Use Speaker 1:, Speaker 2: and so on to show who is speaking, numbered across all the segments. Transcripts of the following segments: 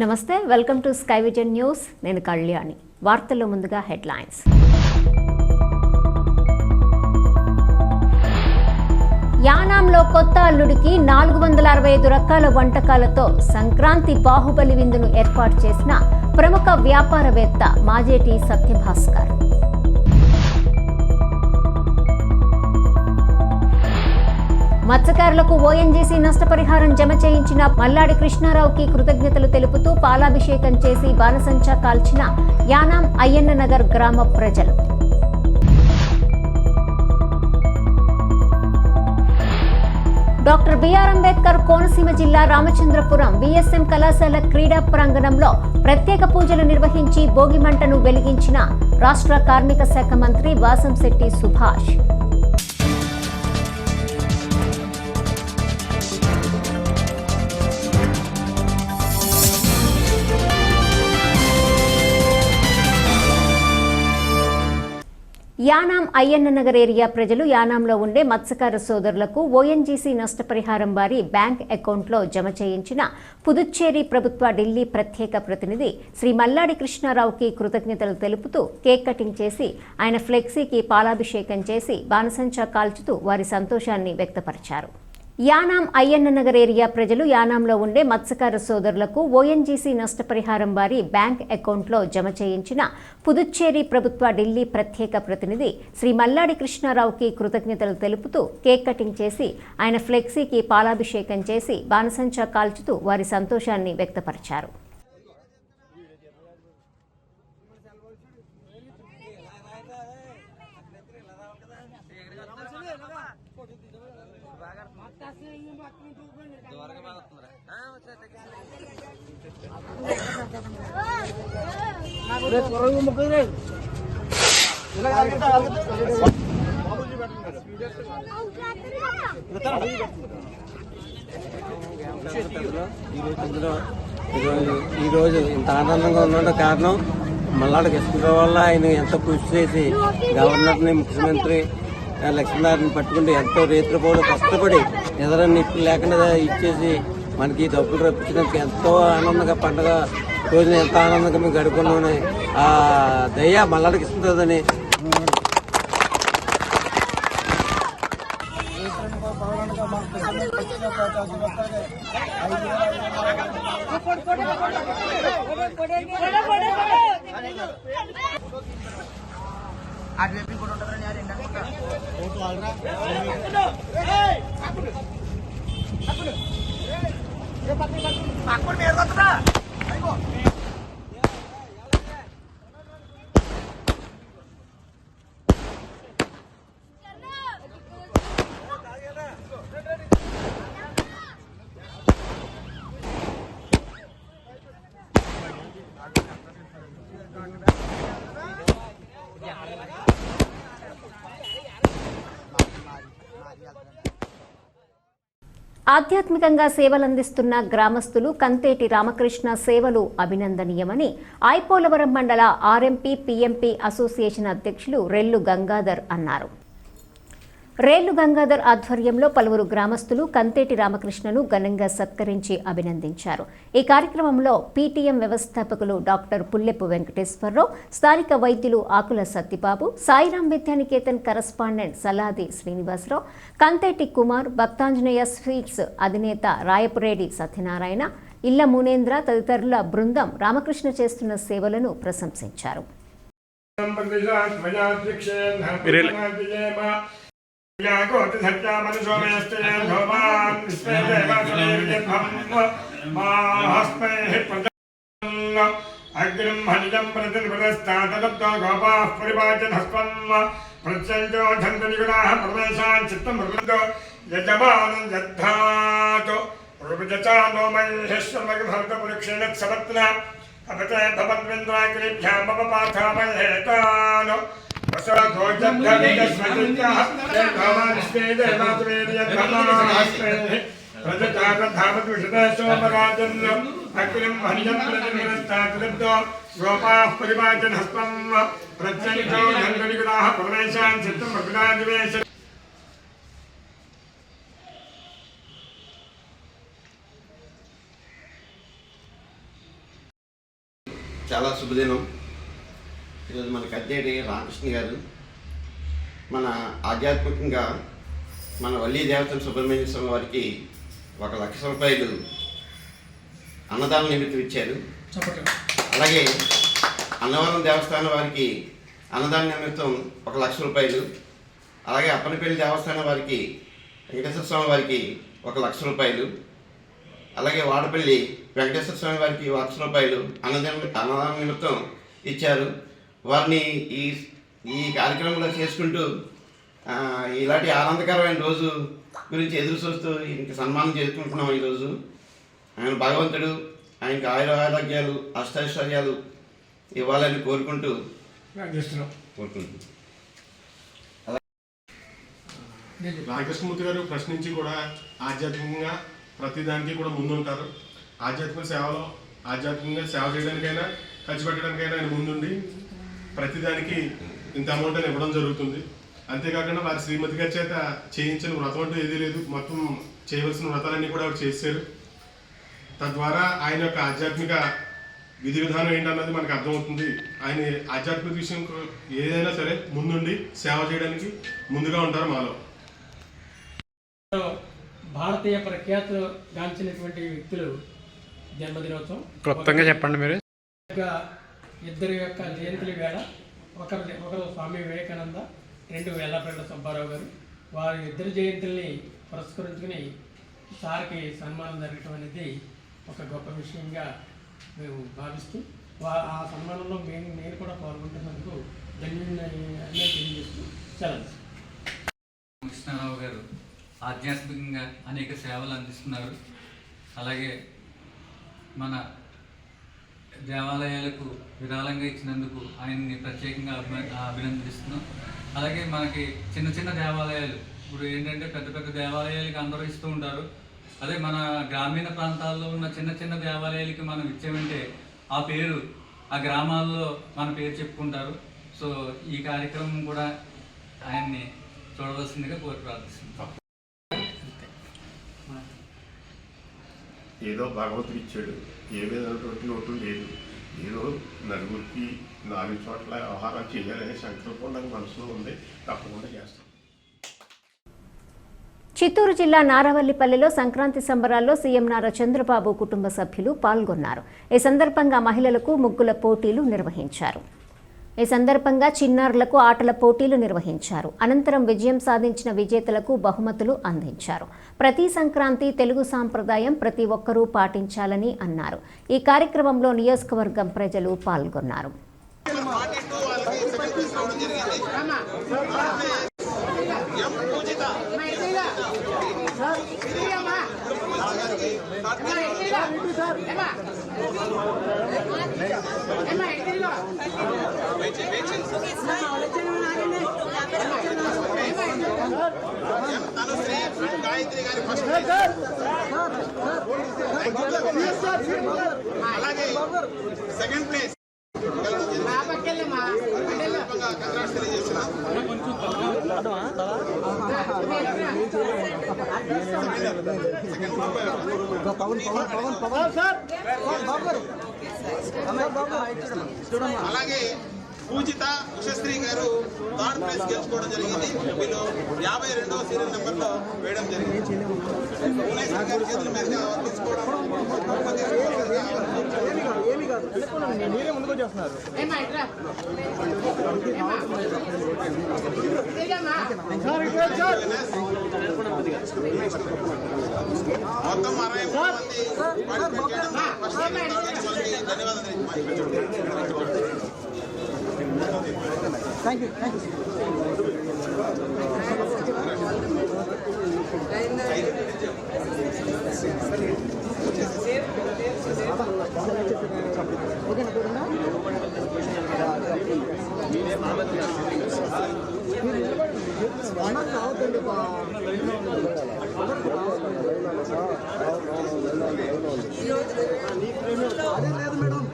Speaker 1: నమస్తే, welcome to sky vision news. నేను కళ్యాణి. వార్తల్లో ముందుగా హెడ్లైన్స్. యానాంలో కొత్త అల్లుడికి 465 రకాల వంటకాలతో సంక్రాంతి బాహుబలి విందును ఏర్పాటు చేసిన ప్రముఖ వ్యాపారవేత్త మాజేటి సత్యభాస్కర్. మత్స్యకారులకు ఓఎన్జీసీ నష్టపరిహారం జమ చేయించిన మల్లాడి కృష్ణారావుకి కృతజ్ఞతలు తెలుపుతూ పాలాభిషేకం చేసి బాణసంచా కాల్చిన యానాం అయ్యన్న నగర్ గ్రామ ప్రజలు. డాక్టర్ బిఆర్ అంబేద్కర్ కోనసీమ జిల్లా రామచంద్రపురం విఎస్ఎం కళాశాల క్రీడా ప్రాంగణంలో ప్రత్యేక పూజలు నిర్వహించి భోగిమంటను వెలిగించిన రాష్ట్ర కార్మిక శాఖ మంత్రి వాసంశెట్టి సుభాష్. యానాం అయ్యన్న నగర్ ఏరియా ప్రజలు యానాంలో ఉండే మత్స్యకార సోదరులకు ఓఎన్జీసీ నష్టపరిహారం వారి బ్యాంక్ అకౌంట్లో జమ చేయించిన పుదుచ్చేరి ప్రభుత్వ ఢిల్లీ ప్రత్యేక ప్రతినిధి శ్రీ మల్లాడి కృష్ణారావుకి కృతజ్ఞతలు తెలుపుతూ కేక్ కటింగ్ చేసి ఆయన ఫ్లెక్సీకి పాలాభిషేకం చేసి బాణసంచా కాల్చుతూ వారి సంతోషాన్ని వ్యక్తపరిచారు. యానాం అయ్యన్న నగర్ ఏరియా ప్రజలు యానాంలో ఉండే మత్స్యకార సోదరులకు ఓఎన్జీసీ నష్టపరిహారం వారి బ్యాంక్ అకౌంట్లో జమ చేయించిన పుదుచ్చేరి ప్రభుత్వ ఢిల్లీ ప్రత్యేక ప్రతినిధి శ్రీ మల్లాడి కృష్ణారావుకి కృతజ్ఞతలు తెలుపుతూ కేక్ కటింగ్ చేసి ఆయన ఫ్లెక్సీకి పాలాభిషేకం చేసి బాణసంచా కాల్చుతూ వారి సంతోషాన్ని వ్యక్తపరిచారు.
Speaker 2: ఈరోజు ఇంత ఆనందంగా ఉండడం కారణం మల్లాడి కృష్ణరావు వల్ల. ఆయన ఎంత కృషి చేసి గవర్నర్ని, ముఖ్యమంత్రి లక్ష్మీనారాయణ పట్టుకుంటే ఎంతో రేత్రిపోవడం కష్టపడి ఎదురు నిప్పు లేకుండా ఇచ్చేసి మనకి డబ్బులు రప్పించడానికి ఎంతో ఆనందంగా పండుగ రోజున ఎంతో ఆనందంగా మేము గడుపుకున్నామని ఆ దయ మల్లాడికి ఇస్తుందని
Speaker 1: ఆధ్యాత్మికంగా సేవలందిస్తున్న గ్రామస్తులు కంతేటి రామకృష్ణ సేవలు అభినందనీయమని ఐపోలవరం మండల ఆర్ఎంపీ పీఎంపీ అసోసియేషన్ అధ్యక్షులు రెల్లు గంగాధర్ అన్నారు. రేళ్లు గంగాధర్ ఆధ్వర్యంలో పలువురు గ్రామస్తులు కంతేటి రామకృష్ణను ఘనంగా సత్కరించి అభినందించారు. ఈ కార్యక్రమంలో పీటీఎం వ్యవస్థాపకులు డాక్టర్ పుల్లెపు వెంకటేశ్వరరావు, స్థానిక వైద్యులు ఆకుల సత్యబాబు, సాయిరాం విద్యానికేతన్ కరస్పాండెంట్ సలాది శ్రీనివాసరావు, కంతేటి కుమార్, భక్తాంజనేయ స్వీట్స్ అధినేత రాయపురేడి సత్యనారాయణ, ఇళ్ల మునేంద్ర తదితరుల బృందం రామకృష్ణ చేస్తున్న సేవలను ప్రశంసించారు.
Speaker 3: यागोति सत्यामनुषो मेस्तेन भवान् विस्मेते वासुदेवम् माहस्मैः प्रजन् अग्निं हनिजं प्रतिनिपदस्तादलब्धो गोपाः परिवाचन् हस्वन् प्रत्यञ्जो धन्तनिगुणाः प्रवेशान् चित्तं प्रवृन्दो यजमानं यद्धातु रूपजचानो महेश्वरमगिभर्गपुरुक्षेण सपत्ना अपते भवद्विन्द्राग्निभ्यामपपाथामहेतान् गोपाः परिवाचन् हस्तं प्रत्यञ्जो धन्तनिगुणाः प्रवेशान् चित्तं प्रविदादिवेश
Speaker 4: చాలా శుభదినం. ఈరోజు మనకి అద్దేటి రామకృష్ణ గారు మన ఆధ్యాత్మికంగా మన వల్లీ దేవతల సుబ్రహ్మణ్య స్వామి వారికి 1,00,000 రూపాయలు అన్నదాన నిమిత్తం ఇచ్చారు. అలాగే అన్నవరం దేవస్థానం వారికి అన్నదాన నిమిత్తం 1,00,000 రూపాయలు, అలాగే అప్పనపల్లి దేవస్థానం వారికి వెంకటేశ్వర స్వామి వారికి 1,00,000 రూపాయలు, అలాగే వాడపల్లి వెంకటేశ్వర స్వామి వారికి 1,00,000 రూపాయలు అన్నదాన నిమిత్తం ఇచ్చారు. వారిని ఈ కార్యక్రమంలో చేసుకుంటూ ఇలాంటి ఆనందకరమైన రోజు గురించి ఎదురు చూస్తూ ఇంక సన్మానం చేసుకుంటున్నాం. ఈరోజు ఆయన భగవంతుడు ఆయనకి ఆరోగ్యాలు అష్టైశ్వర్యాలు ఇవ్వాలని కోరుకుంటూ
Speaker 5: రామకృష్ణమూర్తి గారు ఫస్ట్ నుంచి కూడా ఆధ్యాత్మికంగా ప్రతిదానికి కూడా ముందుంటారు. ఆధ్యాత్మిక సేవలో ఆధ్యాత్మికంగా సేవ చేయడానికైనా ఖర్చు పెట్టడానికైనా ఆయన ముందుండి ప్రతిదానికి ఇంత అమౌంట్ అని ఇవ్వడం జరుగుతుంది. అంతేకాకుండా వారి శ్రీమతి గారి చేత చేయించిన వ్రతం అంటూ ఏదీ లేదు, మొత్తం చేయవలసిన వ్రతాలన్నీ కూడా ఆవిడ చేశారు. తద్వారా ఆయన యొక్క ఆధ్యాత్మిక విధి విధానం ఏంటన్నది మనకు అర్థమవుతుంది. ఆయన ఆధ్యాత్మిక విషయం ఏదైనా సరే ముందుండి సేవ చేయడానికి ముందుగా ఉంటారు మాలో.
Speaker 6: భారతీయ ప్రఖ్యాతిగాంచినటువంటి వ్యక్తులు జన్మదినోత్సవం
Speaker 7: క్లుప్తంగా చెప్పండి. మీరు
Speaker 6: ఇద్దరి యొక్క జయంతుల వేళ ఒకరు స్వామి వివేకానంద, 2 వెల్లపల్లి సుబ్బారావు గారు. వారి ఇద్దరు జయంతుల్ని పురస్కరించుకుని సార్కి సన్మానం జరగటం అనేది ఒక గొప్ప విషయంగా మేము భావిస్తూ ఆ సన్మానంలో నేను కూడా పాల్గొంటున్నందుకు ధన్యవాదాలు తెలియజేస్తూ సెలవు.
Speaker 8: కృష్ణారావు గారు ఆధ్యాత్మికంగా అనేక సేవలు అందిస్తున్నారు. అలాగే మన దేవాలయాలకు విరాళంగా ఇచ్చినందుకు ఆయన్ని ప్రత్యేకంగా అభినందిస్తున్నాం. అలాగే మనకి చిన్న చిన్న దేవాలయాలు ఇప్పుడు ఏంటంటే పెద్ద పెద్ద దేవాలయాలకి అందరూ ఇస్తూ ఉంటారు. అదే మన గ్రామీణ ప్రాంతాల్లో ఉన్న చిన్న చిన్న దేవాలయాలకి మనం ఇచ్చామంటే ఆ పేరు ఆ గ్రామాల్లో మన పేరు చెప్పుకుంటారు. సో ఈ కార్యక్రమం కూడా ఆయన్ని చూడవలసిందిగా కోరి ప్రార్థిస్తున్నాం.
Speaker 5: ఏదో భగవంతుడు ఇచ్చాడు, ఏ విధమైనటువంటి లోటు లేదు. ఏదో నలుగురికి 4 చోట్ల ఆహారం చేయాలనే సంకల్పం నాకు మనసులో ఉంది. తప్పకుండా చేస్తాం.
Speaker 1: చిత్తూరు జిల్లా నారావల్లిపల్లిలో సంక్రాంతి సంబరాల్లో సీఎం నారా చంద్రబాబు కుటుంబ సభ్యులు పాల్గొన్నారు. ఈ సందర్భంగా మహిళలకు ముగ్గుల పోటీలు నిర్వహించారు. ఈ సందర్భంగా చిన్నారులకు ఆటల పోటీలు నిర్వహించారు. అనంతరం విజయం సాధించిన విజేతలకు బహుమతులు అందించారు. ప్రతి సంక్రాంతి తెలుగు సాంప్రదాయం ప్రతి ఒక్కరూ పాటించాలని అన్నారు. ఈ కార్యక్రమంలో నియోజకవర్గం ప్రజలు పాల్గొన్నారు.
Speaker 9: అలాగే సెకండ్ ప్లేస్ అలాగే పూజిత ఉషశ్రీ గారు 3rd ప్లేస్ గెలుచుకోవడం జరిగింది. వీళ్ళు 52వ సీరియల్ నెంబర్లో వేయడం జరిగింది. భువనేశ్వర్ గారి చేతుల మీదుగా తీసుకోవడం మొత్తం 63 మంది ధన్యవాదాలు. Thank you.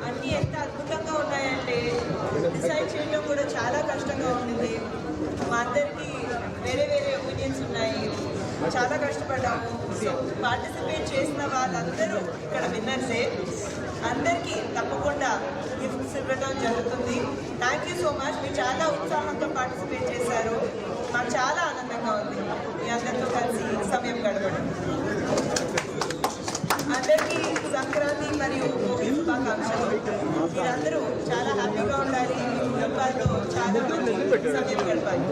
Speaker 10: అన్నీ ఎంత అద్భుతంగా ఉన్నాయంటే డిసైడ్ చేయడం కూడా చాలా కష్టంగా ఉంటుంది. మా అందరికీ వేరే వేరే ఒపీనియన్స్ ఉన్నాయి, చాలా కష్టపడ్డాము. సో పార్టిసిపేట్ చేసిన వాళ్ళందరూ ఇక్కడ విన్నర్సే. అందరికీ తప్పకుండా గిఫ్ట్స్ జరుగుతుంది. Thank you so much. మీరు చాలా ఉత్సాహంతో పార్టిసిపేట్ చేశారు. మాకు చాలా ఆనందంగా ఉంది మీ అందరితో కలిసి సమయం గడపడం. అందరికీ సంక్రాంతి మరియు భోగి శుభాకాంక్షలు. మీరందరూ చాలా హ్యాపీగా ఉండాలి. మీ కుటుంబాలతో చాలా మంది సమయం గడపాలి.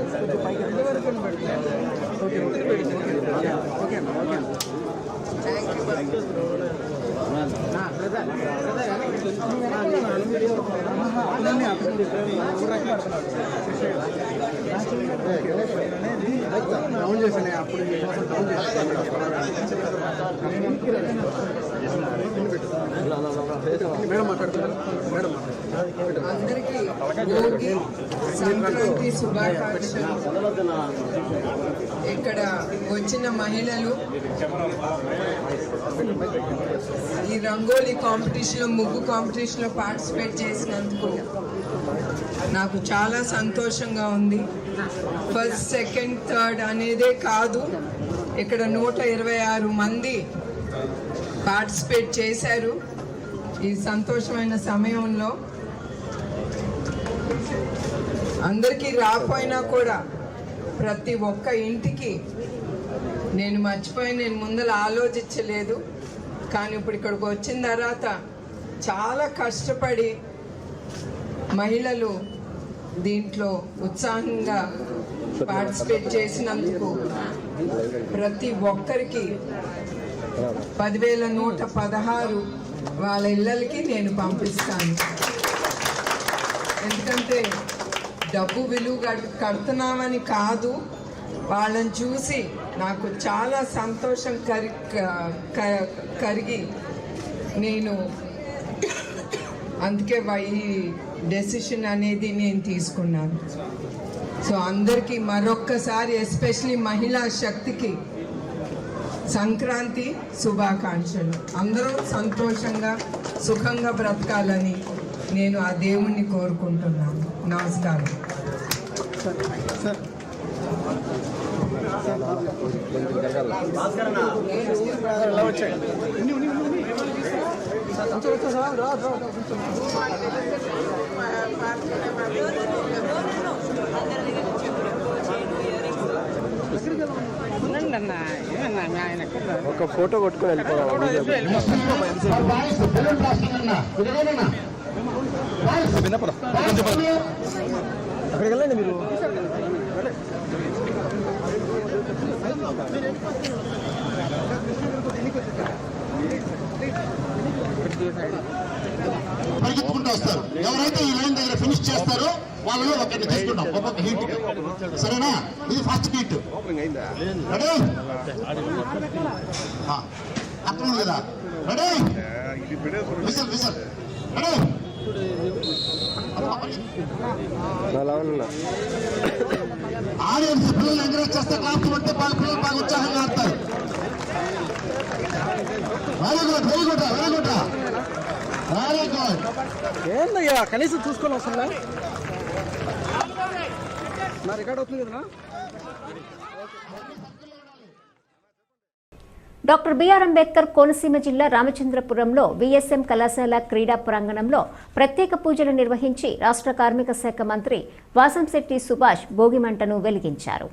Speaker 7: అందరికీ భోగి సంక్రాంతి శుభాకాంక్షలు. ఇక్కడ వచ్చిన మహిళలు ఈ రంగోలీ కాంపిటీషన్లో, ముగ్గు కాంపిటీషన్లో పార్టిసిపేట్ చేసినందుకు నాకు చాలా సంతోషంగా ఉంది. ఫస్ట్, సెకండ్, థర్డ్ అనేదే కాదు, ఇక్కడ 126 మంది పార్టిసిపేట్ చేశారు. ఈ సంతోషమైన సమయంలో అందరికీ రాపోయినా కూడా ప్రతి ఒక్క ఇంటికి నేను ముందర ఆలోచించలేదు. కానీ ఇప్పుడు ఇక్కడికి వచ్చిన తర్వాత చాలా కష్టపడి మహిళలు దీంట్లో ఉత్సాహంగా పార్టిసిపేట్ చేసినందుకు ప్రతి ఒక్కరికి 10,116 వాళ్ళ ఇళ్ళకి నేను పంపిస్తాను. ఎందుకంటే డబ్బు విలువ కడుతున్నామని కాదు, వాళ్ళని చూసి నాకు చాలా సంతోషం కరిగి నేను అందుకే ఈ డెసిషన్ అనేది నేను తీసుకున్నాను. సో అందరికీ మరొక్కసారి, ఎస్పెషలీ మహిళా శక్తికి సంక్రాంతి శుభాకాంక్షలు. అందరూ సంతోషంగా సుఖంగా బ్రతకాలని నేను ఆ దేవుణ్ణి కోరుకుంటున్నాను. నమస్కారం.
Speaker 2: ఒక ఫోటో కొట్టుకొని అక్కడికి వెళ్ళండి మీరు.
Speaker 11: పరిగెత్తుకుంటూ వస్తారు. ఎవరైతే ఈ లైన్ దగ్గర ఫినిష్ చేస్తారో వాళ్ళలో ఒకరిని తీసుకుంటాం, ఒక్కొక్క హీట్. సరేనా? ఇది ఫస్ట్ హీట్. రెడీ? అక్కడ ఉంది కదా. Ready? Whistle whistle. Ready? Audience పిల్లలు ఎంకరేజ్ చేస్తే క్లాప్ కొట్టే పిల్లలు బాగా ఉత్సాహంగా ఆడతారు. Very good, very good, very good, very good.
Speaker 2: ఏందయ్యా కనీసం చూసుకొని వస్తుందా? నా రికార్డ్ అవుతుంది కదా.
Speaker 1: డాక్టర్ బిఆర్ అంబేద్కర్ కోనసీమ జిల్లా రామచంద్రపురంలో విఎస్ఎం కళాశాల క్రీడా ప్రాంగణంలో ప్రత్యేక పూజలు నిర్వహించి రాష్ట్ర కార్మిక శాఖ మంత్రి వాసంశెట్టి సుభాష్ భోగిమంటను వెలిగించారు.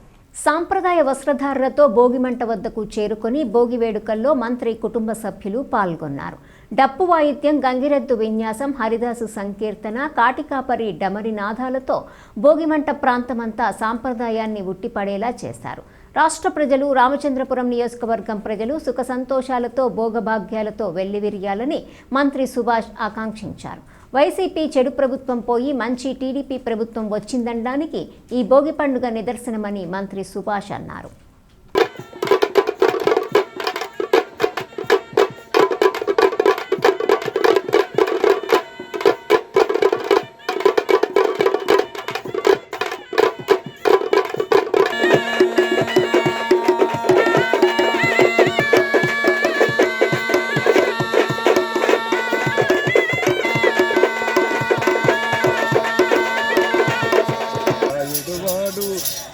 Speaker 1: సాంప్రదాయ వస్త్రధారణతో భోగిమంట వద్దకు చేరుకొని భోగి వేడుకల్లో మంత్రి కుటుంబ సభ్యులు పాల్గొన్నారు. డప్పు వాయిద్యం, గంగిరెద్దు విన్యాసం, హరిదాసు సంకీర్తన, కాటికాపరి డమరి నాదాలతో భోగిమంట ప్రాంతమంతా సాంప్రదాయాన్ని ఉట్టిపడేలా చేశారు. రాష్ట్ర ప్రజలు, రామచంద్రపురం నియోజకవర్గం ప్రజలు సుఖ సంతోషాలతో భోగభాగ్యాలతో వెల్లివిరియాలని మంత్రి సుభాష్ ఆకాంక్షించారు. వైసీపీ చెడు ప్రభుత్వం పోయి మంచి టీడీపీ ప్రభుత్వం వచ్చిందనడానికి ఈ భోగి పండుగ నిదర్శనమని మంత్రి సుభాష్ అన్నారు.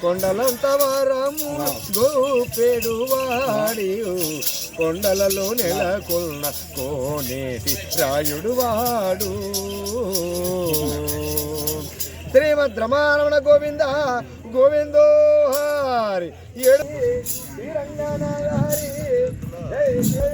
Speaker 2: కొండలంత వారము గోపెడు వాడి కొండలలో నెలకొన్న కోనేటి రాయుడు వాడు.
Speaker 12: వీరభద్రమారమణ గోవింద గోవిందో హరి శ్రీరంగనాథ హరి జై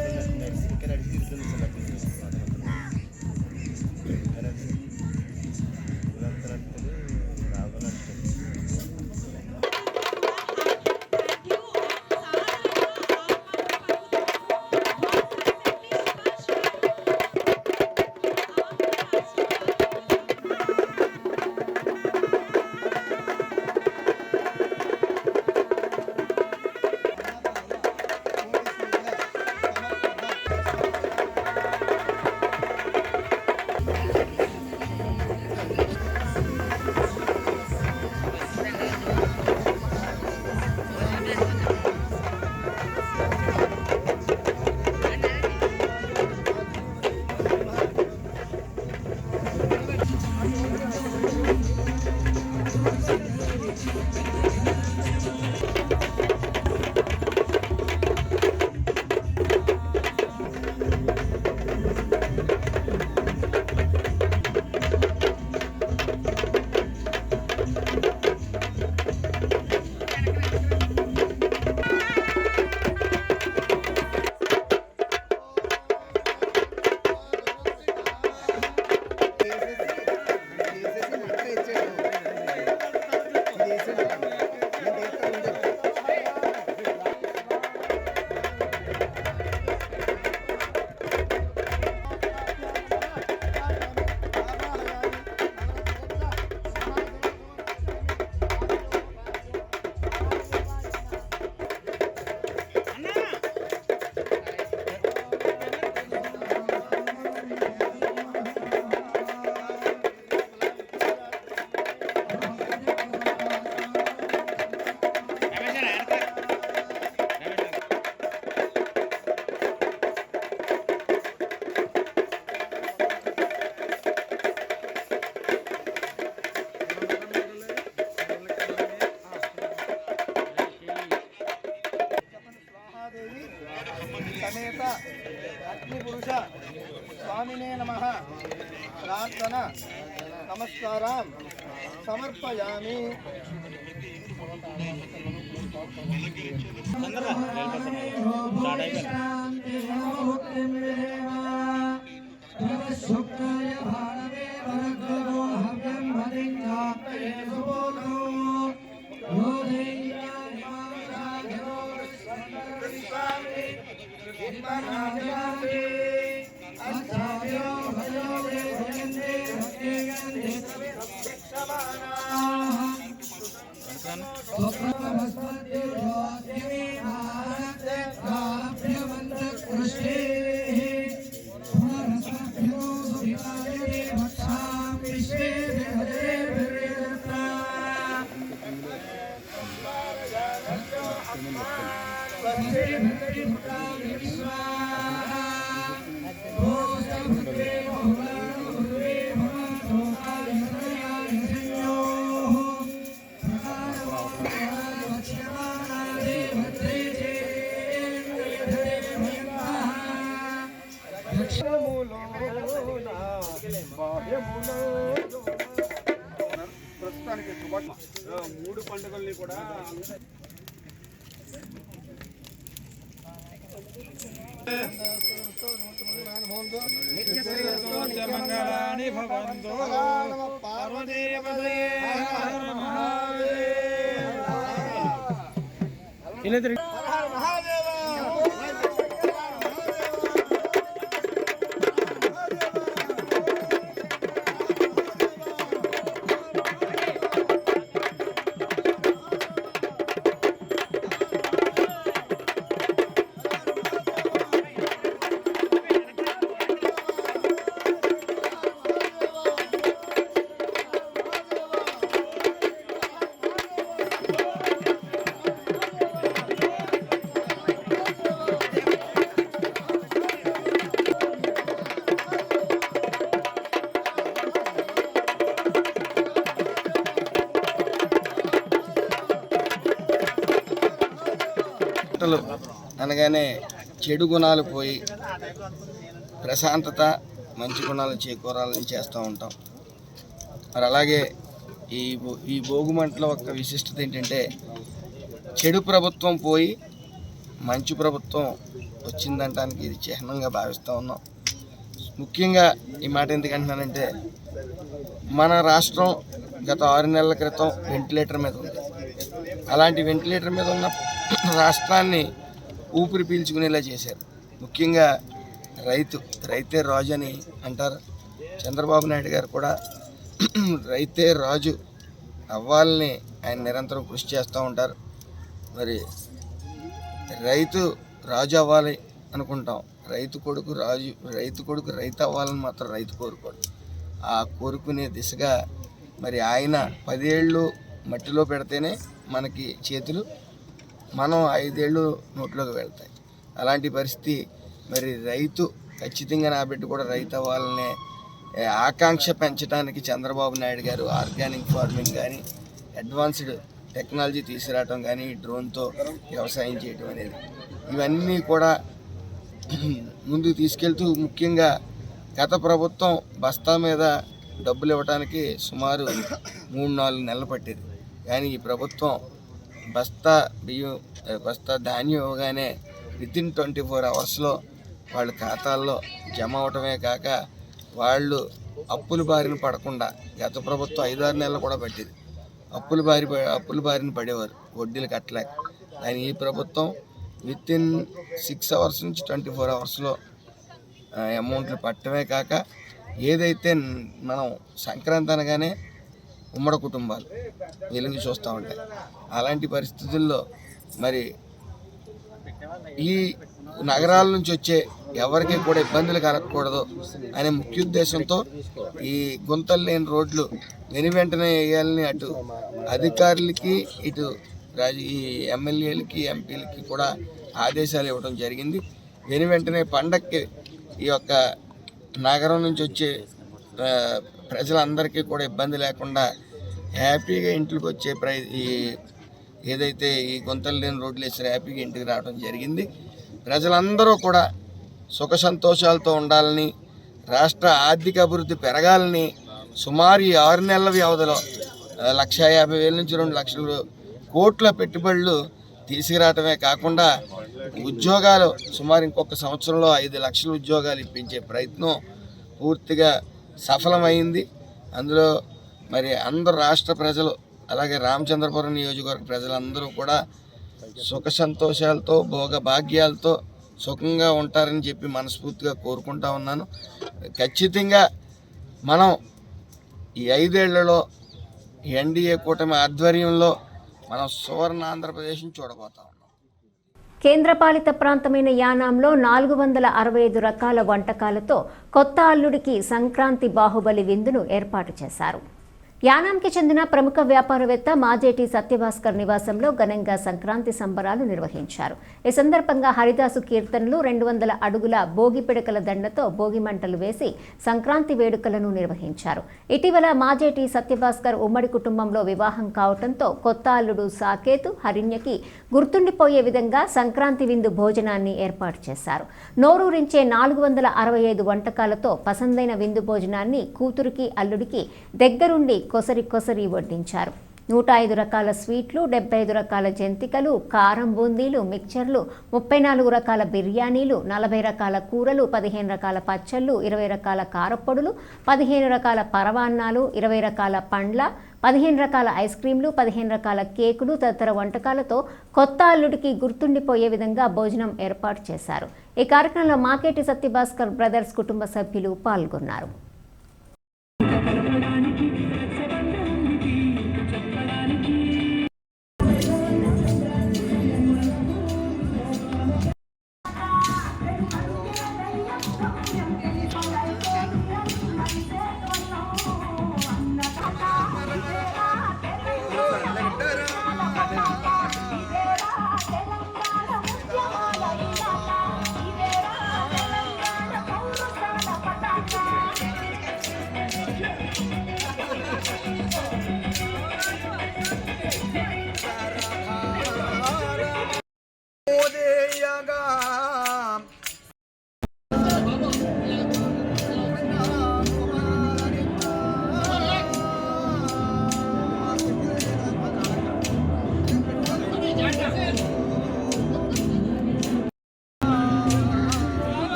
Speaker 12: సమేత అగ్నిపురుష స్వామినే నమః ప్రార్థన నమస్కారం సమర్పయామి. ప్రస్తుతానికి మూడు పండుగల్ని కూడా మంగళాని భవంతు పార్వతీపదే అనగానే చెడు గుణాలు పోయి ప్రశాంతత మంచి గుణాలు చేకూరాలని చేస్తూ ఉంటాం. మరి అలాగే ఈ భోగిమంటలో ఒక విశిష్టత ఏంటంటే చెడు ప్రభుత్వం పోయి మంచి ప్రభుత్వం వచ్చిందంటానికి ఇది చిహ్నంగా భావిస్తూ ఉన్నాం. ముఖ్యంగా ఈ మాట ఎందుకంటున్నానంటే మన రాష్ట్రం గత 6 నెలల క్రితం వెంటిలేటర్ మీద ఉంది. అలాంటి వెంటిలేటర్ మీద ఉన్న రాష్ట్రాన్ని ఊపిరి పీల్చుకునేలా చేశారు. ముఖ్యంగా రైతే రాజు అని అంటారు. చంద్రబాబు నాయుడు గారు కూడా రైతే రాజు అవ్వాలని ఆయన నిరంతరం కృషి చేస్తూ ఉంటారు. మరి రైతు రాజు అవ్వాలి అనుకుంటాం, రైతు కొడుకు రైతు అవ్వాలని మాత్రం రైతు కోరుకోడు. ఆ కోరుకునే దిశగా మరి ఆయన 10 ఏళ్ళు మట్టిలో పెడితేనే మనకి చేతులు, మనం 5 ఏళ్ళు నోట్లోకి వెళ్తాయి. అలాంటి పరిస్థితి. మరి రైతు ఖచ్చితంగా నా బిడ్డ కూడా రైతు అవ్వాలనే ఆకాంక్ష పెంచడానికి చంద్రబాబు నాయుడు గారు ఆర్గానిక్ ఫార్మింగ్ కానీ, అడ్వాన్స్డ్ టెక్నాలజీ తీసుకురావడం కానీ, డ్రోన్తో వ్యవసాయం చేయడం అనేది, ఇవన్నీ కూడా ముందుకు తీసుకెళ్తూ ముఖ్యంగా గత ప్రభుత్వం బస్తా మీద డబ్బులు ఇవ్వడానికి సుమారు 3-4 నెలలు పట్టేది. కానీ ఈ ప్రభుత్వం బస్తా ధాన్యం ఇవ్వగానే వితిన్ 24 అవర్స్లో వాళ్ళ ఖాతాల్లో జమ అవటమే కాక వాళ్ళు అప్పుల బారిన పడకుండా, గత ప్రభుత్వం 5-6 నెలలు కూడా పట్టేది, అప్పుల బారిన పడేవారు వడ్డీలు కట్టలేక. కానీ ఈ ప్రభుత్వం వితిన్ 6 అవర్స్ నుంచి 24 అవర్స్లో అమౌంట్లు పట్టడమే కాక, ఏదైతే మనం సంక్రాంతి అనగానే ఉమ్మడి కుటుంబాలు వెలుగు చూస్తూ ఉంటాయి, అలాంటి పరిస్థితుల్లో మరి ఈ నగరాల నుంచి వచ్చే ఎవరికి కూడా ఇబ్బందులు కలగకూడదు అనే ముఖ్య ఉద్దేశంతో ఈ గుంతలు లేని రోడ్లు వెంటనే వేయాలని అటు అధికారులకి ఇటు ఈ ఎమ్మెల్యేలకి ఎంపీలకి కూడా ఆదేశాలు ఇవ్వడం జరిగింది. వెంటనే పండక్కి ఈ యొక్క నగరం నుంచి వచ్చే ప్రజలందరికీ కూడా ఇబ్బంది లేకుండా హ్యాపీగా ఇంటికి వచ్చే ఏదైతే ఈ గుంతలు లేని రోడ్లు వేసారో హ్యాపీగా ఇంటికి రావడం జరిగింది. ప్రజలందరూ కూడా సుఖ సంతోషాలతో ఉండాలని, రాష్ట్ర ఆర్థిక అభివృద్ధి పెరగాలని సుమారు ఈ 6 నెలల వ్యవధిలో 1,50,000 నుంచి 2 లక్షల కోట్ల పెట్టుబడులు తీసుకురావటమే కాకుండా ఉద్యోగాలు సుమారు ఇంకొక సంవత్సరంలో 5 లక్షల ఉద్యోగాలు ఇప్పించే ప్రయత్నం పూర్తిగా సఫలమైంది. అందులో మరి అందరు రాష్ట్ర ప్రజలు అలాగే రామచంద్రపురం నియోజకవర్గ ప్రజలందరూ కూడా సుఖ సంతోషాలతో భోగభాగ్యాలతో సుఖంగా ఉంటారని చెప్పి మనస్ఫూర్తిగా కోరుకుంటా ఉన్నాను. ఖచ్చితంగా మనం ఈ 5 ఏళ్లలో ఎన్డీఏ కూటమి ఆధ్వర్యంలో మనం సువర్ణ ఆంధ్రప్రదేశ్ని చూడబోతా ఉన్నాం.
Speaker 1: కేంద్రపాలిత ప్రాంతమైన యానాంలో 465 రకాల వంటకాలతో కొత్త అల్లుడికి సంక్రాంతి బాహుబలి విందును ఏర్పాటు చేశారు. యానాంకి చెందిన ప్రముఖ వ్యాపారవేత్త మాజేటి సత్యభాస్కర్ నివాసంలో ఘనంగా సంక్రాంతి సంబరాలు నిర్వహించారు. ఈ సందర్భంగా హరిదాసు కీర్తనలు, 200 అడుగుల భోగి పిడకల దండతో భోగి మంటలు వేసి సంక్రాంతి వేడుకలను నిర్వహించారు. ఇటీవల మాజేటి సత్యభాస్కర్ ఉమ్మడి కుటుంబంలో వివాహం కావడంతో కొత్త అల్లుడు సాకేతు హరిణ్యకి గుర్తుండిపోయే విధంగా సంక్రాంతి విందు భోజనాన్ని ఏర్పాటు చేశారు. నోరూరించే 465 వంటకాలతో పసందైన విందు భోజనాన్ని కూతురికి అల్లుడికి దగ్గరుండి కొసరి వడ్డించారు. 105 రకాల స్వీట్లు, 75 రకాల జంతికలు, కారం బూందీలు, మిక్చర్లు, 34 రకాల బిర్యానీలు, 40 రకాల కూరలు, 15 రకాల పచ్చళ్ళు, 20 రకాల కారపొడులు, 15 రకాల పరవాన్నాలు, 20 రకాల పండ్ల, 15 రకాల ఐస్ క్రీంలు, 15 రకాల కేకులు తదితర వంటకాలతో కొత్త అల్లుడికి గుర్తుండిపోయే విధంగా భోజనం ఏర్పాటు చేశారు. ఈ కార్యక్రమంలో మాకేటి సత్యభాస్కర్ బ్రదర్స్ కుటుంబ సభ్యులు పాల్గొన్నారు.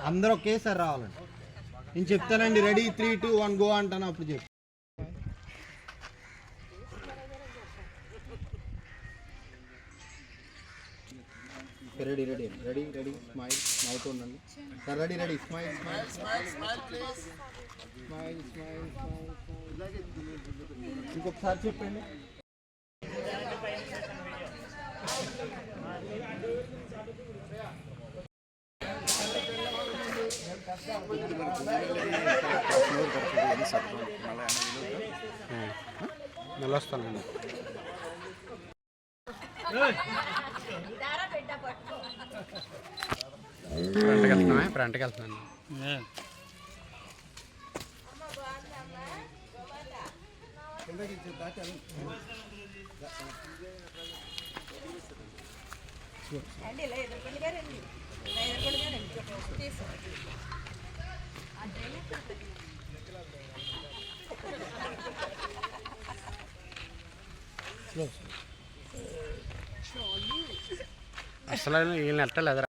Speaker 13: అందరూ ఒకేసారి రావాలండి. నేను చెప్తానండి, రెడీ 3, 2, 1 గో అంటాను, అప్పుడు చెప్పు. Ready ready ready ready smile నవ్వుతూ ఉండండి sir. Ready ready smile smile smile smile please smile smile smile. ఇంకొకసారి చెప్పండి. వస్తానండి. ఫ్రంట్కి వెళ్తున్నాను. అసలు వీళ్ళని ఎట్టలేదురా.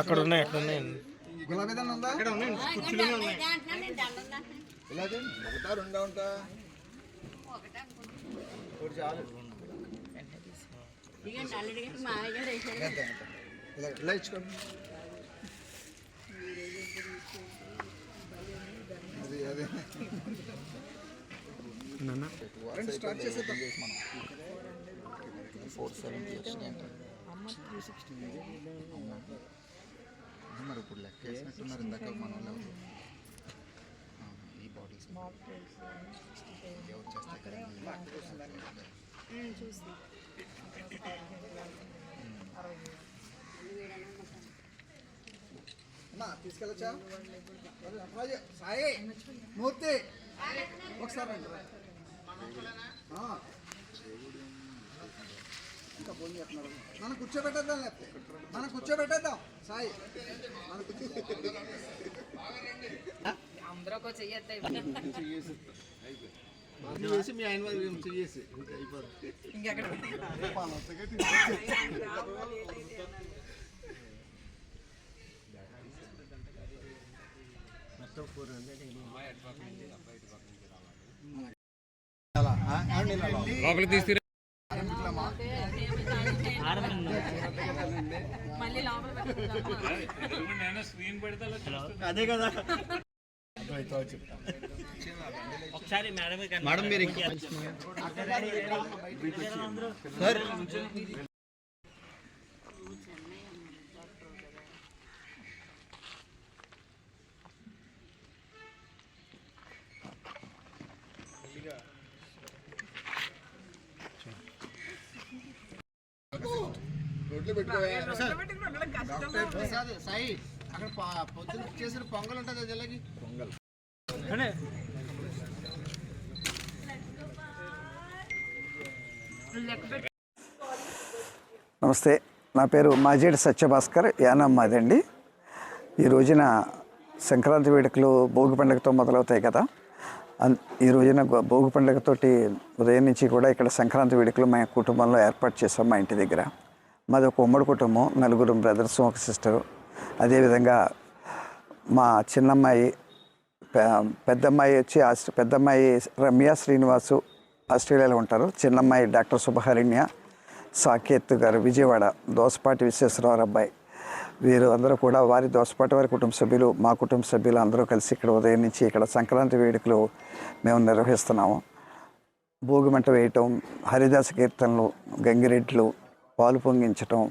Speaker 13: అక్కడ ఉన్నాయి, అక్కడ ఉన్నాయండి. గులాబీ దాన్ని ఉందా? అక్కడ ఉన్నాయి, కుర్చీలోనే ఉన్నాయి. ఇలా ఒకటా రెండా ఉంటా ఒకటి చాలు. ఇలా ఇచ్చుకోండి. అదే అదే స్టార్ట్ చేసేద్దాం మనం. 470 వచ్చినాయి అంటే మరి ఇప్పుడు లెక్క వేసినట్టున్నారు ఇందాక మన వాళ్ళు. ఈ బాడీస్ తీసుకెళ్ళచ్చా సాయి మూర్తి ఒకసారి ఇంకా ఫోన్ చేస్తున్నారు. మనం కూర్చోబెట్టేద్దాం, లేకపోతే మనం కూర్చోబెట్టేద్దాం. సాయి చేసి మీ ఆయన వారు చేసి మొత్తం 400 తీసుకు అదే కదా. ఒకసారి మేడం మీరు సార్ సాయి అక్కడ పొద్దున్న చేసిన పొంగల్ ఉంటుంది జిల్లకి పొంగల్.
Speaker 14: నమస్తే, నా పేరు మాజేడి సత్యభాస్కర్, యానం మాదండి. ఈ రోజున సంక్రాంతి వేడుకలు భోగి పండుగతో మొదలవుతాయి కదా. ఈ రోజున భోగి పండుగతోటి ఉదయం నుంచి కూడా ఇక్కడ సంక్రాంతి వేడుకలు మా కుటుంబంలో ఏర్పాటు చేసాం. మా ఇంటి దగ్గర మాది ఒక ఉమ్మడి కుటుంబం, 4 బ్రదర్స్, ఒక సిస్టరు. అదేవిధంగా మా చిన్నమ్మాయి, పెద్దమ్మాయి వచ్చి పెద్దమ్మాయి రమ్య శ్రీనివాసు ఆస్ట్రేలియాలో ఉంటారు. చిన్నమ్మాయి డాక్టర్ శుభహరిణ్య, సాకేత్ గారు విజయవాడ, దోసపాటి విశ్వేశ్వరరావు అబ్బాయి. వీరు అందరూ కూడా వారి దోసపాటి వారి కుటుంబ సభ్యులు, మా కుటుంబ సభ్యులు అందరూ కలిసి ఇక్కడ ఉదయం నుంచి ఇక్కడ సంక్రాంతి వేడుకలు మేము నిర్వహిస్తున్నాము. భోగిమంట వేయటం, హరిదాస కీర్తనలు, గంగిరెడ్లు, పాలు పొంగించటం,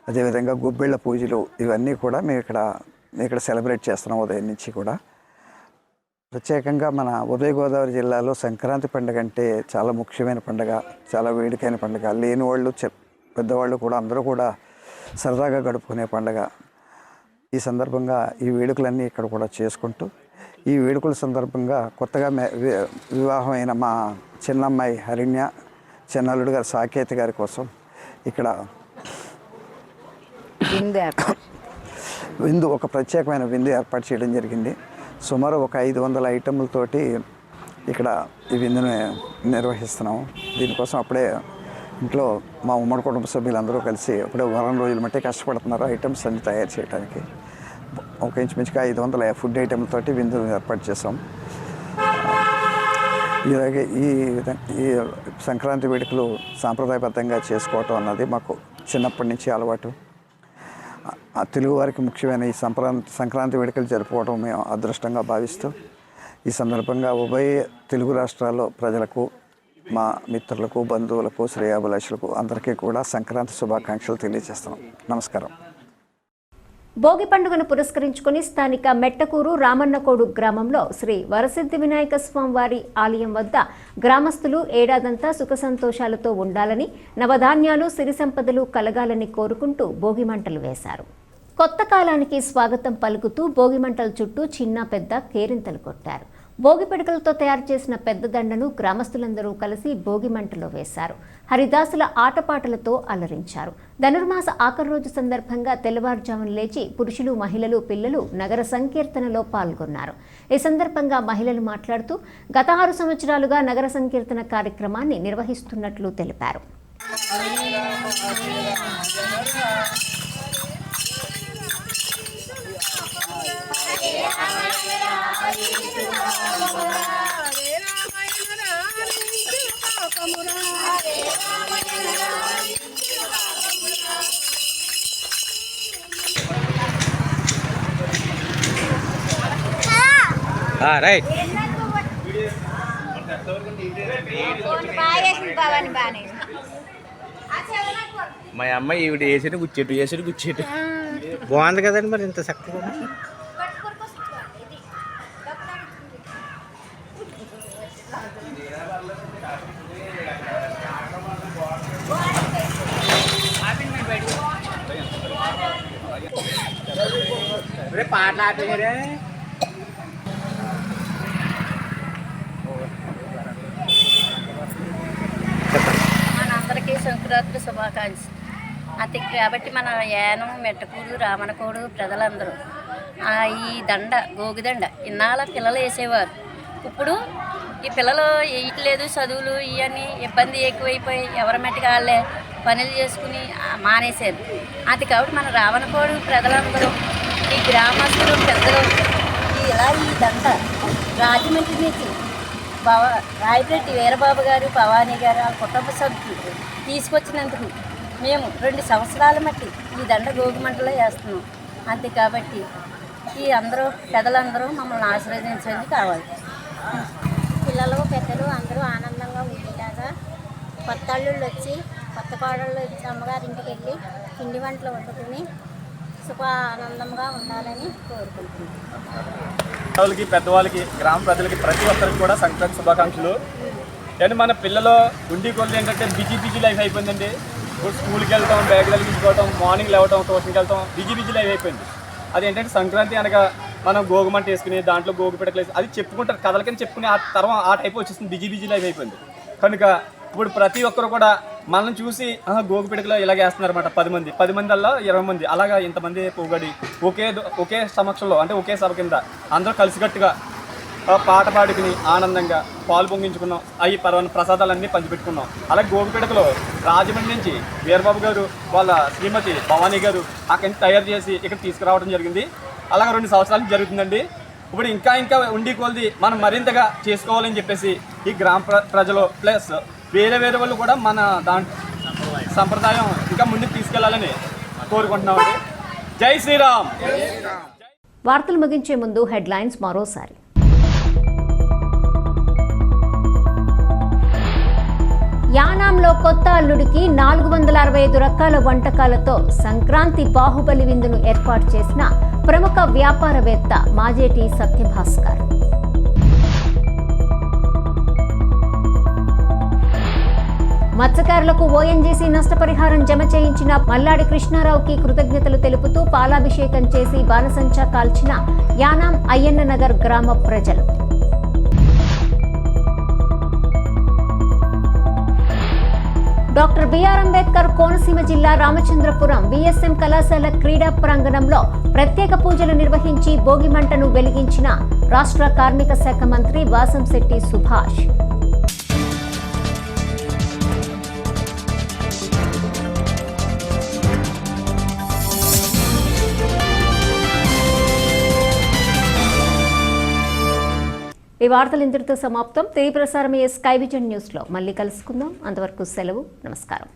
Speaker 14: అదేవిధంగా గొబ్బిళ్ళ పూజలు, ఇవన్నీ కూడా మేము ఇక్కడ సెలబ్రేట్ చేస్తున్నాం ఉదయం నుంచి కూడా. ప్రత్యేకంగా మన ఉదయ గోదావరి జిల్లాలో సంక్రాంతి పండుగ అంటే చాలా ముఖ్యమైన పండుగ, చాలా వేడుకైన పండుగ. లేని వాళ్ళు పెద్దవాళ్ళు కూడా అందరూ కూడా సరదాగా గడుపుకునే పండుగ. ఈ సందర్భంగా ఈ వేడుకలన్నీ ఇక్కడ కూడా చేసుకుంటూ, ఈ వేడుకల సందర్భంగా కొత్తగా వివాహమైన మా చిన్నమ్మాయి హరిణ్య, చిన్నల్లుడు గారు సాకేత్ గారి కోసం ఇక్కడ విందు, ఒక ప్రత్యేకమైన విందు ఏర్పాటు చేయడం జరిగింది. సుమారు ఒక 500 ఐటెంలతోటి ఇక్కడ ఈ విందును నిర్వహిస్తున్నాము. దీనికోసం అప్పుడే ఇంట్లో మా ఉమ్మడి కుటుంబ సభ్యులందరూ కలిసి అప్పుడే వారం రోజుల మట్టే కష్టపడుతున్నారు ఐటమ్స్ అన్ని తయారు చేయడానికి. ఒక ఇంచుమించుగా 500 ఫుడ్ ఐటెంలతోటి విందు ఏర్పాటు చేసాం. ఇలాగే ఈ సంక్రాంతి వేడుకలు సాంప్రదాయబద్ధంగా చేసుకోవటం అన్నది మాకు చిన్నప్పటి నుంచి అలవాటు. తెలుగువారికి ముఖ్యమైన ఈ సంక్రాంతి వేడుకలు జరుపుకోవడం మేము అదృష్టంగా భావిస్తూ, ఈ సందర్భంగా ఉభయ తెలుగు రాష్ట్రాల్లో ప్రజలకు, మా మిత్రులకు, బంధువులకు, శ్రేయాభిలాషులకు అందరికీ కూడా సంక్రాంతి శుభాకాంక్షలు తెలియజేస్తున్నాం. నమస్కారం.
Speaker 1: భోగి పండుగను పురస్కరించుకుని స్థానిక మెట్టకూరు రామన్నకోడు గ్రామంలో శ్రీ వరసిద్ధి వినాయక స్వామి వారి ఆలయం వద్ద గ్రామస్తులు ఏడాదంతా సుఖ సంతోషాలతో ఉండాలని, నవధాన్యాలు, సిరి సంపదలు కలగాలని కోరుకుంటూ భోగిమంటలు వేశారు. కొత్త కాలానికి స్వాగతం పలుకుతూ భోగిమంటల చుట్టూ చిన్న పెద్ద కేరింతలు కొట్టారు. భోగి పిడకలతో తయారు చేసిన పెద్ద దండను గ్రామస్తులందరూ కలిసి భోగిమంటలో వేశారు. హరిదాసుల ఆటపాటలతో అలరించారు. ధనుర్మాస ఆఖరి రోజు సందర్భంగా తెల్లవారుజామున లేచి పురుషులు, మహిళలు, పిల్లలు నగర సంకీర్తనలో పాల్గొన్నారు. ఈ సందర్భంగా మహిళలు మాట్లాడుతూ గత 6 సంవత్సరాలుగా నగర సంకీర్తన కార్యక్రమాన్ని నిర్వహిస్తున్నట్లు తెలిపారు.
Speaker 2: రైట్.
Speaker 15: మా అమ్మాయి ఈవిడ వేసేటి కూర్చేటు బాగుంది కదండి. మరి ఇంత చక్కగా పాటలు ఆడలేరే.
Speaker 16: మనందరికీ సంక్రాంతి శుభాకాంక్షలు. అది కాబట్టి మన యానం, మెట్టకూరు, రామనకోడు ప్రజలందరూ ఈ దండ, గోగుదండ ఇన్నాళ్ళ పిల్లలు వేసేవారు. ఇప్పుడు ఈ పిల్లలు వేయట్లేదు, చదువులు ఇవన్నీ ఇబ్బంది ఎక్కువైపోయి ఎవరి మట్టికి వాళ్ళే పనులు చేసుకుని మానేశారు. అది కాబట్టి మన రావణకోడు ప్రజలందరూ, ఈ గ్రామస్తులు, పెద్దలు ఈ దండ రాజమండ్రి నుంచి రాయపరెడ్డి వీరబాబు గారు, భవానీ గారు, ఆ కుటుంబ సభ్యులు తీసుకొచ్చినందుకు మేము 2 సంవత్సరాల మట్టి ఈ దండ గోగుమంటలో వేస్తున్నాం. అంతే కాబట్టి ఈ అందరూ పెద్దలందరూ మమ్మల్ని ఆశీర్వదించేందుకు కావాలి.
Speaker 17: పిల్లలు, పెద్దలు అందరూ ఆనందంగా ఉండేలాగా కొత్త అల్లుళ్ళు వచ్చి, కొత్త కోడళ్ళు వచ్చి అమ్మగారింటికి వెళ్ళి పిండి వంటలు వండుకుని సుఖ ఆనందంగా ఉండాలని కోరుకుంటున్నాం.
Speaker 18: పిల్లలకి, పెద్దవాళ్ళకి, గ్రామ ప్రజలకి ప్రతి ఒక్కరికి కూడా సంక్రాంతి శుభాకాంక్షలు. కానీ మన పిల్లలు ఉండి కొద్ది ఏంటంటే బిజీ లైఫ్ అయిపోయిందండి. ఇప్పుడు స్కూల్కి వెళ్తాం, బ్యాగ్ తగిలించుకోవటం, మార్నింగ్ లేవటం, ట్యూషన్కి వెళ్తాం, బిజీ లైఫ్ అయిపోయింది. అదేంటంటే సంక్రాంతి అనగా మనం గోగుమంట వేసుకుని దాంట్లో గోగు పిడకలు వేసి అది చెప్పుకుంటారు, కథలకని చెప్పుకుని ఆ తర్వాత ఆ టైప్ వచ్చేసింది, బిజీ లైఫ్ అయిపోయింది. కనుక ఇప్పుడు ప్రతి ఒక్కరు కూడా మనం చూసి గోగు పిడకలో ఇలాగ వేస్తున్నారు అన్నమాట. 10 మంది అలా 20 మంది అలాగా ఇంతమంది పోగడి ఒకే సమక్షంలో అంటే ఒకే సభ కింద అందరూ కలిసికట్టుగా పాట పాడుకుని ఆనందంగా పాలు పొంగించుకున్నాం. అవి ప్రసాదాలన్నీ పంచిపెట్టుకున్నాం. అలాగే గోగు పిడకలో రాజమండ్రి నుంచి వీరబాబు గారు వాళ్ళ శ్రీమతి భవానీ గారు అక్కడి నుంచి తయారు చేసి ఇక్కడ తీసుకురావడం జరిగింది. అలాగే 2 సంవత్సరాలు జరుగుతుందండి. ఇప్పుడు ఇంకా ఉండి కొలది మనం మరింతగా చేసుకోవాలని చెప్పేసి ఈ గ్రామ ప్రజలు ప్లస్ వేరే వాళ్ళు కూడా మన సంప్రదాయం ఇంకా ముందుకు తీసుకెళ్లాలని కోరుకుంటున్నామండి. జై శ్రీరామ్.
Speaker 1: వార్తలు ముగించే ముందు హెడ్లైన్స్ మరోసారి. యానాంలో కొత్త అల్లుడికి 465 రకాల వంటకాలతో సంక్రాంతి బాహుబలి విందును ఏర్పాటు చేసిన ప్రముఖ వ్యాపారవేత్త మాజేటి సత్యభాస్కర్. మత్స్యకారులకు ఓఎన్జీసీ నష్టపరిహారం జమ చేయించిన మల్లాడి కృష్ణారావుకి కృతజ్ఞతలు తెలుపుతూ పాలాభిషేకం చేసి బాణసంచా కాల్చిన యానాం అయ్యన్న నగర్ గ్రామ ప్రజలు. డాక్టర్ బిఆర్ అంబేద్కర్ కోనసీమ జిల్లా రామచంద్రపురం విఎస్ఎం కళాశాల క్రీడా ప్రాంగణంలో ప్రత్యేక పూజలు నిర్వహించి భోగిమంటను వెలిగించిన రాష్ట్ర కార్మిక శాఖ మంత్రి వాసంశెట్టి సుభాష్. ఈ వార్తలు ఇంతటితో సమాప్తం. తిరిగి ప్రసారమయ్యే స్కై విజన్ న్యూస్లో మళ్ళీ కలుసుకుందాం. అంతవరకు సెలవు. నమస్కారం.